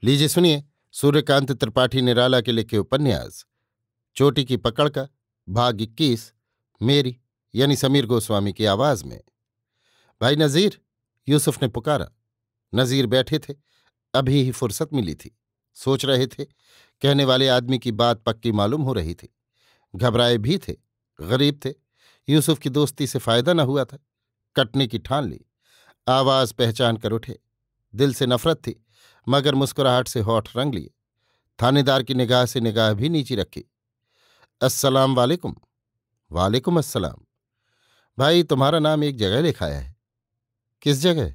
लीजिए सुनिए सूर्यकांत त्रिपाठी निराला के लिखे उपन्यास चोटी की पकड़ का भाग 21 मेरी यानी समीर गोस्वामी की आवाज में। भाई नजीर, यूसुफ ने पुकारा। नजीर बैठे थे, अभी ही फुर्सत मिली थी। सोच रहे थे। कहने वाले आदमी की बात पक्की मालूम हो रही थी। घबराए भी थे, गरीब थे। यूसुफ की दोस्ती से फायदा न हुआ था। कटने की ठान ली। आवाज पहचान कर उठे। दिल से नफरत थी, मगर मुस्कुराहट से होठ रंग लिए। थानेदार की निगाह से निगाह भी नीची रखी। अस्सलाम वालेकुम। वालेकुम अस्सलाम। भाई, तुम्हारा नाम एक जगह लिखा है। किस जगह?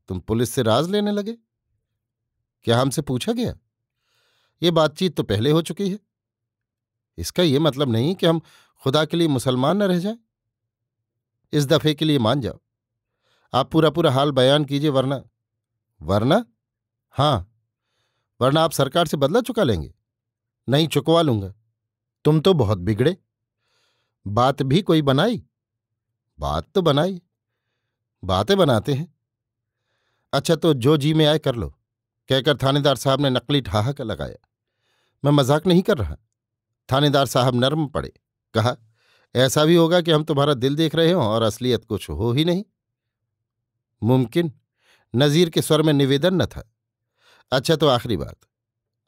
तुम पुलिस से राज लेने लगे? क्या हमसे पूछा गया? ये बातचीत तो पहले हो चुकी है। इसका ये मतलब नहीं कि हम खुदा के लिए मुसलमान न रह जाएं। इस दफे के लिए मान जाओ। आप पूरा पूरा हाल बयान कीजिए, वरना। वरना? हाँ, वरना आप सरकार से बदला चुका लेंगे। नहीं, चुकवा लूंगा। तुम तो बहुत बिगड़े। बात भी कोई बनाई? बात तो बनाई। बातें बनाते हैं। अच्छा, तो जो जी में आए कर लो, कहकर थानेदार साहब ने नकली ठहाका लगाया। मैं मजाक नहीं कर रहा। थानेदार साहब नर्म पड़े। कहा, ऐसा भी होगा कि हम तुम्हारा दिल देख रहे हों और असलियत कुछ हो ही नहीं। मुमकिन? नजीर के स्वर में निवेदन न था। अच्छा, तो आखिरी बात,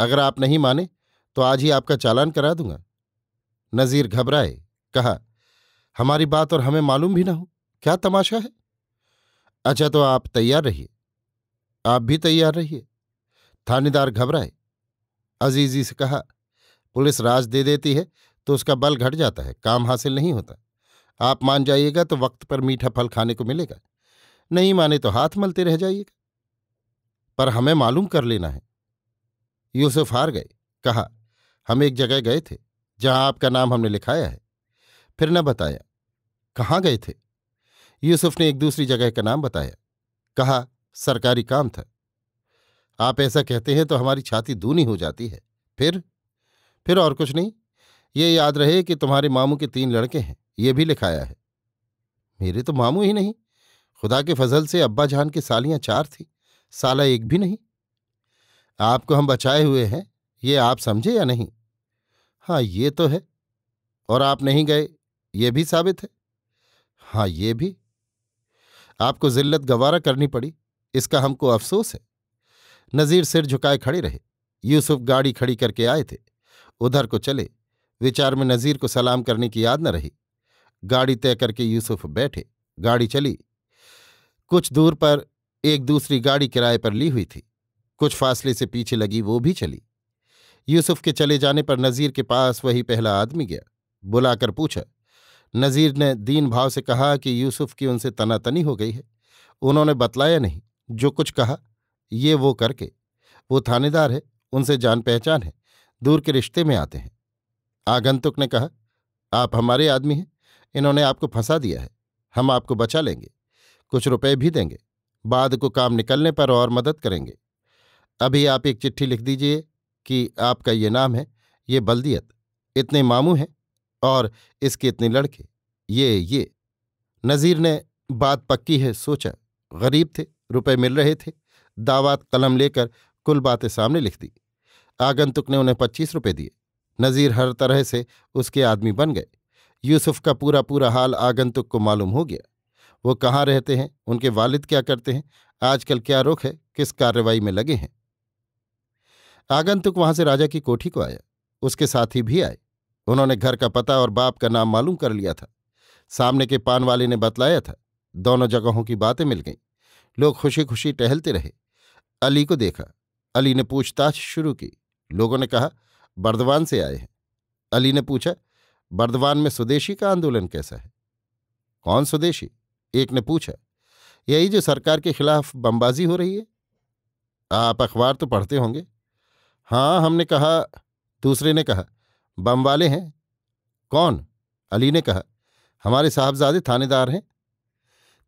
अगर आप नहीं माने तो आज ही आपका चालान करा दूंगा। नजीर घबराए। कहा, हमारी बात और हमें मालूम भी ना हो, क्या तमाशा है? अच्छा, तो आप तैयार रहिए। आप भी तैयार रहिए। थानेदार घबराए। अजीजी से कहा, पुलिस राज दे देती है तो उसका बल घट जाता है, काम हासिल नहीं होता। आप मान जाइएगा तो वक्त पर मीठा फल खाने को मिलेगा, नहीं माने तो हाथ मलते रह जाइएगा। पर हमें मालूम कर लेना है। यूसुफ हार गए। कहा, हम एक जगह गए थे जहां आपका नाम हमने लिखाया है। फिर न बताया। कहाँ गए थे? यूसुफ ने एक दूसरी जगह का नाम बताया। कहा, सरकारी काम था। आप ऐसा कहते हैं तो हमारी छाती दूनी हो जाती है। फिर और कुछ नहीं। ये याद रहे कि तुम्हारे मामू के 3 लड़के हैं, ये भी लिखाया है। मेरे तो मामू ही नहीं। खुदा के फजल से अब्बा जान की सालियां 4 थी, साला एक भी नहीं। आपको हम बचाए हुए हैं, ये आप समझे या नहीं? हाँ, ये तो है। और आप नहीं गए, ये भी साबित है। हाँ, ये भी। आपको जिल्लत गवारा करनी पड़ी, इसका हमको अफसोस है। नजीर सिर झुकाए खड़े रहे। यूसुफ गाड़ी खड़ी करके आए थे, उधर को चले। विचार में नजीर को सलाम करने की याद न रही। गाड़ी तय करके यूसुफ बैठे। गाड़ी चली। कुछ दूर पर एक दूसरी गाड़ी किराए पर ली हुई थी। कुछ फासले से पीछे लगी, वो भी चली। यूसुफ के चले जाने पर नजीर के पास वही पहला आदमी गया। बुलाकर पूछा। नजीर ने दीन भाव से कहा कि यूसुफ की उनसे तनातनी हो गई है। उन्होंने बतलाया नहीं, जो कुछ कहा ये वो करके। वो थानेदार है, उनसे जान पहचान है, दूर के रिश्ते में आते हैं। आगंतुक ने कहा, आप हमारे आदमी हैं, इन्होंने आपको फंसा दिया है, हम आपको बचा लेंगे, कुछ रुपए भी देंगे, बाद को काम निकलने पर और मदद करेंगे। अभी आप एक चिट्ठी लिख दीजिए कि आपका ये नाम है, ये बल्दियत, इतने मामू हैं और इसके इतने लड़के, ये। नजीर ने बात पक्की है सोचा। गरीब थे, रुपए मिल रहे थे। दावात कलम लेकर कुल बातें सामने लिख दी। आगंतुक ने उन्हें 25 रुपए दिए। नजीर हर तरह से उसके आदमी बन गए। यूसुफ का पूरा पूरा हाल आगंतुक को मालूम हो गया। वो कहाँ रहते हैं, उनके वालिद क्या करते हैं, आजकल क्या रुख है, किस कार्रवाई में लगे हैं। आगंतुक वहां से राजा की कोठी को आया। उसके साथी भी आए। उन्होंने घर का पता और बाप का नाम मालूम कर लिया था। सामने के पान वाले ने बतलाया था। दोनों जगहों की बातें मिल गईं। लोग खुशी खुशी टहलते रहे। अली को देखा। अली ने पूछताछ शुरू की। लोगों ने कहा, बर्दवान से आए हैं। अली ने पूछा, बर्दवान में स्वदेशी का आंदोलन कैसा है? कौन स्वदेशी? एक ने पूछा। यही जो सरकार के खिलाफ बमबाजी हो रही है। आप अखबार तो पढ़ते होंगे। हाँ, हमने कहा। दूसरे ने कहा, बम वाले हैं। कौन? अली ने कहा, हमारे साहबजादे थानेदार हैं।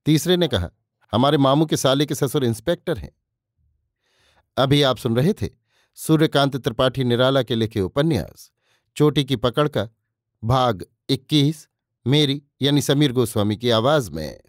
तीसरे ने कहा, हमारे मामू के साले के ससुर इंस्पेक्टर हैं। अभी आप सुन रहे थे सूर्यकांत त्रिपाठी निराला के लिखे उपन्यास चोटी की पकड़ का भाग 21 मेरी यानी समीर गोस्वामी की आवाज में।